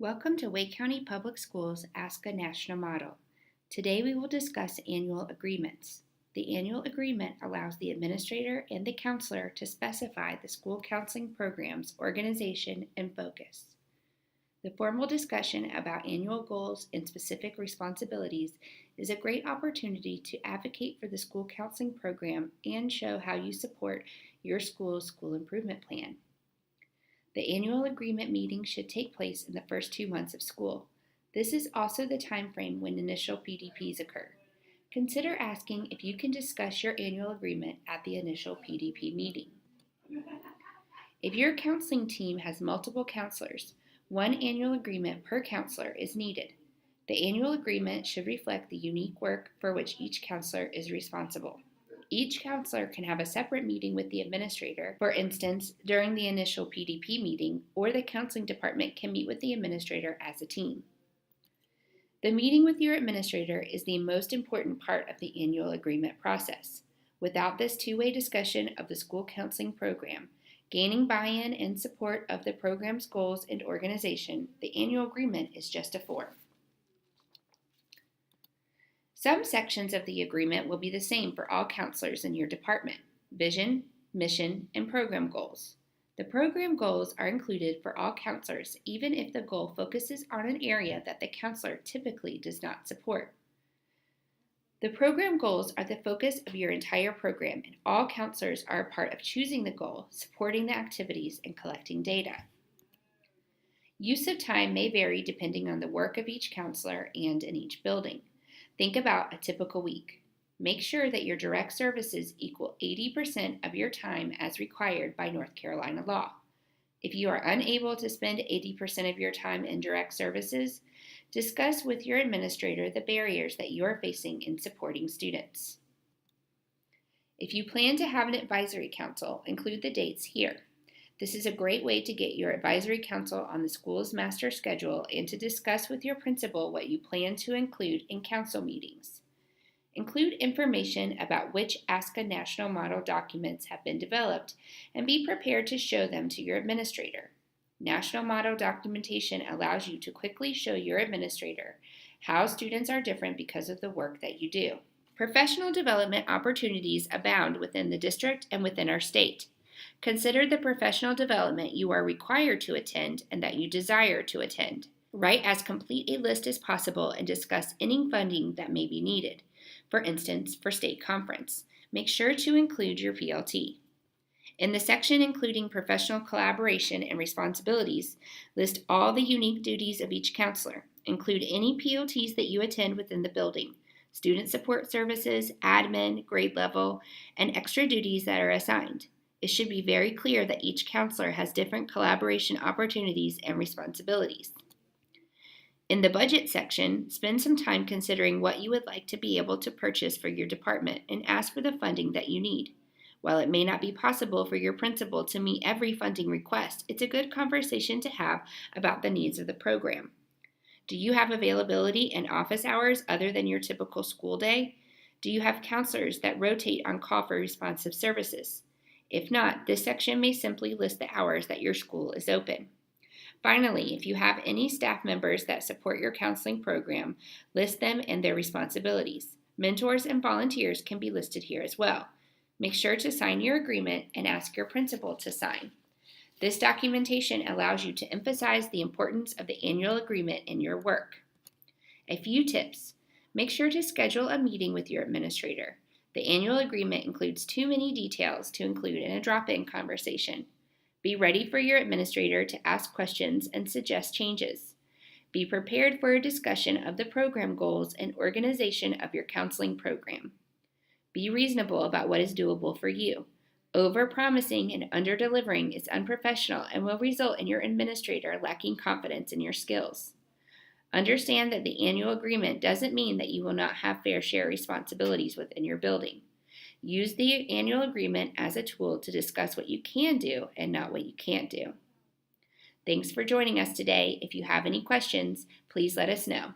Welcome to Wake County Public Schools ASCA National Model. Today we will discuss annual agreements. The annual agreement allows the administrator and the counselor to specify the school counseling program's organization and focus. The formal discussion about annual goals and specific responsibilities is a great opportunity to advocate for the school counseling program and show how you support your school's school improvement plan. The annual agreement meeting should take place in the first 2 months of school. This is also the time frame when initial PDPs occur. Consider asking if you can discuss your annual agreement at the initial PDP meeting. If your counseling team has multiple counselors, one annual agreement per counselor is needed. The annual agreement should reflect the unique work for which each counselor is responsible. Each counselor can have a separate meeting with the administrator, for instance, during the initial PDP meeting, or the counseling department can meet with the administrator as a team. The meeting with your administrator is the most important part of the annual agreement process. Without this two-way discussion of the school counseling program, gaining buy-in and support of the program's goals and organization, the annual agreement is just a form. Some sections of the agreement will be the same for all counselors in your department: vision, mission, and program goals. The program goals are included for all counselors, even if the goal focuses on an area that the counselor typically does not support. The program goals are the focus of your entire program, and all counselors are a part of choosing the goal, supporting the activities, and collecting data. Use of time may vary depending on the work of each counselor and in each building. Think about a typical week. Make sure that your direct services equal 80% of your time as required by North Carolina law. If you are unable to spend 80% of your time in direct services, discuss with your administrator the barriers that you are facing in supporting students. If you plan to have an advisory council, include the dates here. This is a great way to get your advisory council on the school's master schedule and to discuss with your principal what you plan to include in council meetings. Include information about which ASCA National Model documents have been developed and be prepared to show them to your administrator. National Model documentation allows you to quickly show your administrator how students are different because of the work that you do. Professional development opportunities abound within the district and within our state. Consider the professional development you are required to attend and that you desire to attend. Write as complete a list as possible and discuss any funding that may be needed. For instance, for state conference, make sure to include your PLT. In the section including professional collaboration and responsibilities, list all the unique duties of each counselor. Include any PLTs that you attend within the building, student support services, admin, grade level, and extra duties that are assigned. It should be very clear that each counselor has different collaboration opportunities and responsibilities. In the budget section, spend some time considering what you would like to be able to purchase for your department and ask for the funding that you need. While it may not be possible for your principal to meet every funding request, it's a good conversation to have about the needs of the program. Do you have availability in office hours other than your typical school day? Do you have counselors that rotate on call for responsive services? If not, this section may simply list the hours that your school is open. Finally, if you have any staff members that support your counseling program, list them and their responsibilities. Mentors and volunteers can be listed here as well. Make sure to sign your agreement and ask your principal to sign. This documentation allows you to emphasize the importance of the annual agreement in your work. A few tips. Make sure to schedule a meeting with your administrator. The annual agreement includes too many details to include in a drop-in conversation. Be ready for your administrator to ask questions and suggest changes. Be prepared for a discussion of the program goals and organization of your counseling program. Be reasonable about what is doable for you. Over-promising and under-delivering is unprofessional and will result in your administrator lacking confidence in your skills. Understand that the annual agreement doesn't mean that you will not have fair share responsibilities within your building. Use the annual agreement as a tool to discuss what you can do and not what you can't do. Thanks for joining us today. If you have any questions, please let us know.